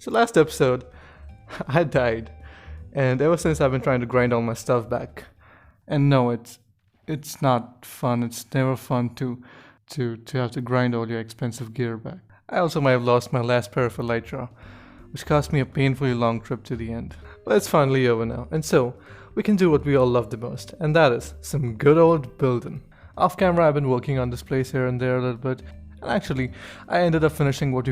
So last episode, I died, and ever since I've been trying to grind all my stuff back. And no, it's not fun. It's never fun to have to grind all your expensive gear back. I also might have lost my last pair of elytra, which cost me a painfully long trip to the end. But it's finally over now, and so we can do what we all love the most, and that is some good old building. Off camera, I've been working on this place here and there a little bit, and actually, I ended up finishing what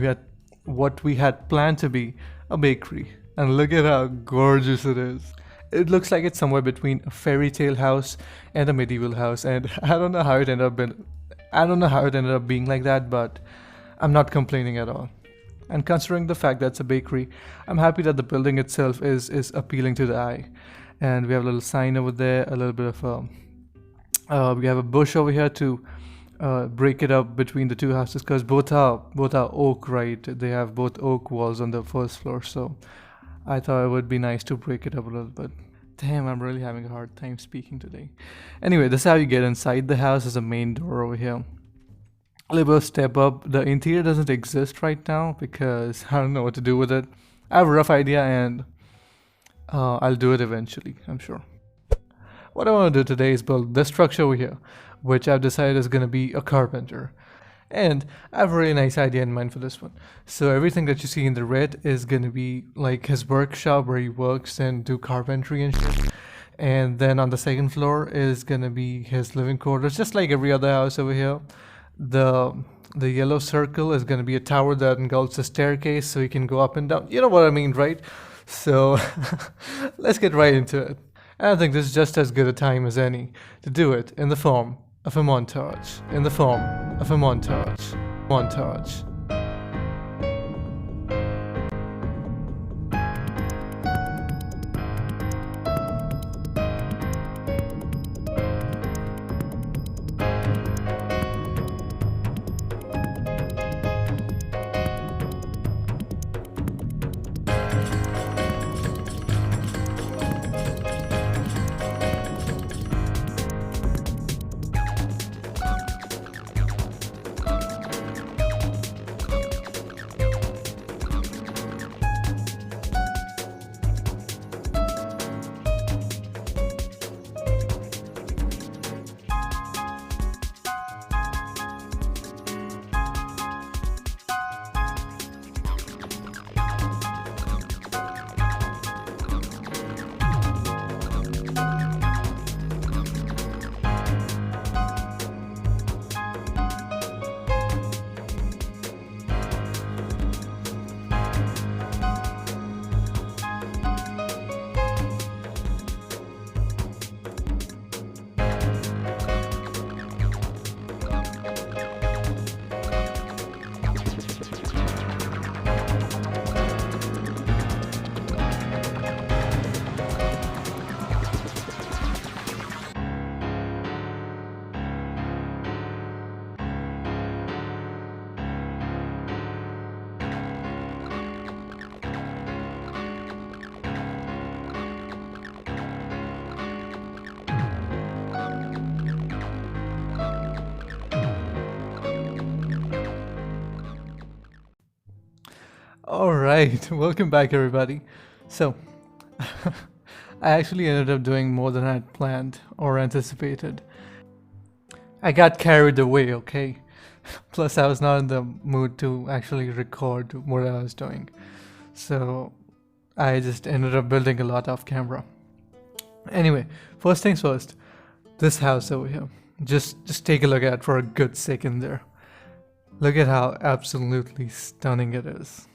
we had planned to be a bakery. And look at how gorgeous it is. It looks like it's somewhere between a fairy tale house and a medieval house, and I don't know how it ended up being like that, but I'm not complaining at all. And considering the fact that it's a bakery, I'm happy that the building itself is appealing to the eye. And we have a little sign over there, a little bit of we have a bush over here to break it up between the two houses, because both are oak, right? They have both oak walls on the first floor, so I thought it would be nice to break it up a little bit. Damn, I'm really having a hard time speaking today. Anyway, this is how you get inside the house. Is a main door over here. A little bit of step up. The interior doesn't exist right now because I don't know what to do with it. I have a rough idea, and I'll do it eventually, I'm sure. What I want to do today is build this structure over here, which I've decided is going to be a carpenter. And I have a really nice idea in mind for this one. So everything that you see in the red is going to be like his workshop where he works and do carpentry and shit. And then on the second floor is going to be his living quarters, just like every other house over here. The yellow circle is going to be a tower that engulfs a staircase so he can go up and down. You know what I mean, right? So let's get right into it. And I think this is just as good a time as any to do it in the form of a montage. Montage. Alright, welcome back everybody. So, I actually ended up doing more than I had planned or anticipated. I got carried away, okay? Plus I was not in the mood to actually record what I was doing. So, I just ended up building a lot off camera. Anyway, first things first, this house over here. Just take a look at it for a good second there. Look at how absolutely stunning it is.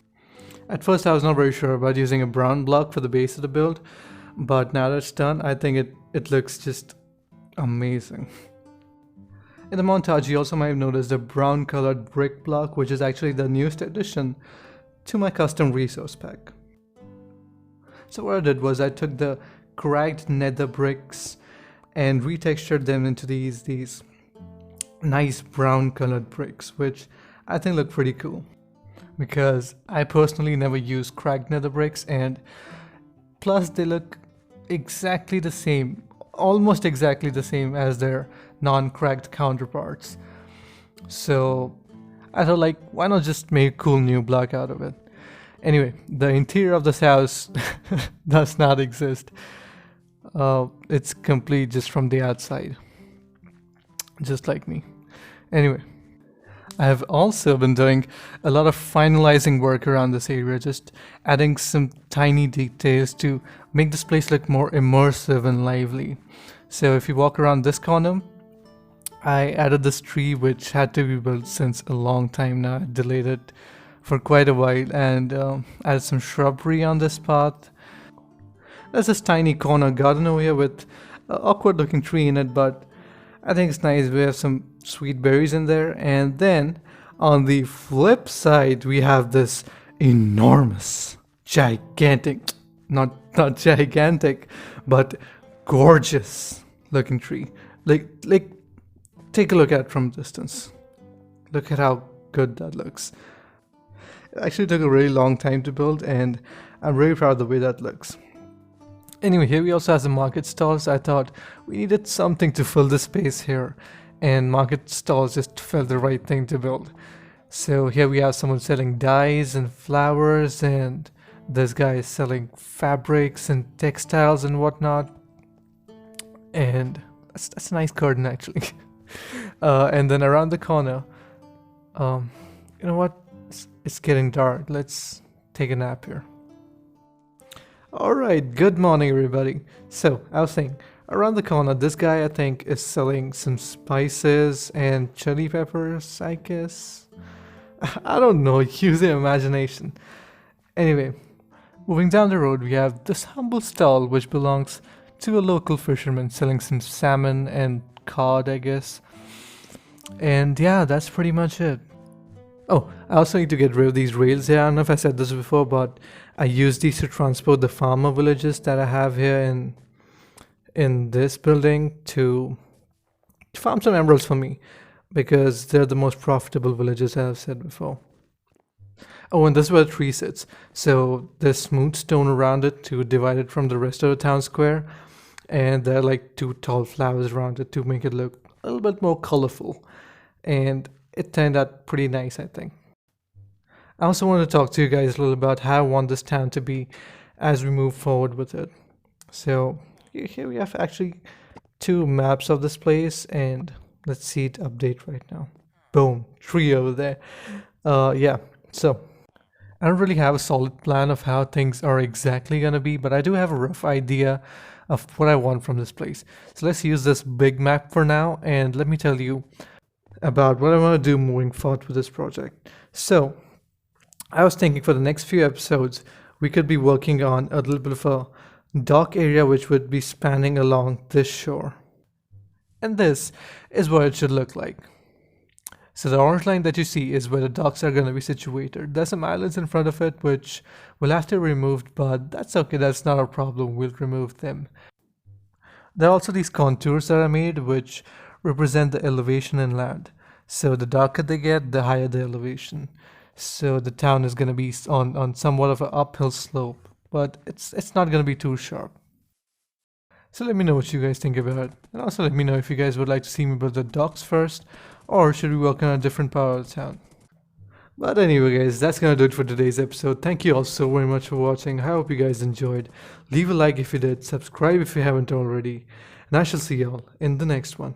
At first I was not very sure about using a brown block for the base of the build, but now that it's done, I think it looks just amazing. In the montage, you also might have noticed a brown colored brick block, which is actually the newest addition to my custom resource pack. So what I did was I took the cracked nether bricks and retextured them into these nice brown colored bricks, which I think look pretty cool. Because I personally never use cracked nether bricks, and plus they look exactly the same, almost exactly the same as their non-cracked counterparts. So I thought, like, why not just make a cool new block out of it? Anyway, the interior of this house does not exist. It's complete just from the outside, just like me. Anyway, I have also been doing a lot of finalizing work around this area, just adding some tiny details to make this place look more immersive and lively. So if you walk around this corner, I added this tree which had to be built since a long time now. I delayed it for quite a while, and added some shrubbery on this path. There's this tiny corner garden over here with an awkward looking tree in it, but I think it's nice. We have some sweet berries in there. And then on the flip side, we have this enormous, gigantic, not gigantic, but gorgeous looking tree. Like take a look at it from a distance. Look at how good that looks. It actually took a really long time to build, and I'm really proud of the way that looks. Anyway, here we also have some market stalls. I thought we needed something to fill the space here, and market stalls just felt the right thing to build. So here we have someone selling dyes and flowers, and this guy is selling fabrics and textiles and whatnot. And that's a nice curtain actually. And then around the corner, you know what? It's getting dark. Let's take a nap here. Alright, good morning everybody. So, I was saying, around the corner, this guy I think is selling some spices and chili peppers, I guess. I don't know, use your imagination. Anyway, moving down the road, we have this humble stall which belongs to a local fisherman selling some salmon and cod, I guess. And yeah, that's pretty much it. Oh, I also need to get rid of these rails here. I don't know if I said this before, but I use these to transport the farmer villages that I have here in this building to farm some emeralds for me, because they're the most profitable villages, as I've said before. Oh, and this is where the tree sits. So there's smooth stone around it to divide it from the rest of the town square, and there are like two tall flowers around it to make it look a little bit more colorful. And it turned out pretty nice, I think. I also want to talk to you guys a little about how I want this town to be as we move forward with it. So here we have actually two maps of this place, and let's see it update right now. Boom, tree over there. Yeah, so I don't really have a solid plan of how things are exactly gonna be, but I do have a rough idea of what I want from this place. So let's use this big map for now, and let me tell you about what I want to do moving forward with this project. So I was thinking for the next few episodes, we could be working on a little bit of a dock area which would be spanning along this shore. And this is what it should look like. So the orange line that you see is where the docks are going to be situated. There's some islands in front of it which will have to be removed, but that's okay, that's not a problem, we'll remove them. There are also these contours that are made which represent the elevation in land. So the darker they get, the higher the elevation. So the town is going to be on somewhat of an uphill slope, but it's not going to be too sharp. So let me know what you guys think about it. And also let me know if you guys would like to see me build the docks first, or should we work on a different part of the town. But anyway guys, that's gonna do it for today's episode. Thank you all so very much for watching. I hope you guys enjoyed. Leave a like if you did, subscribe if you haven't already, and I shall see y'all in the next one.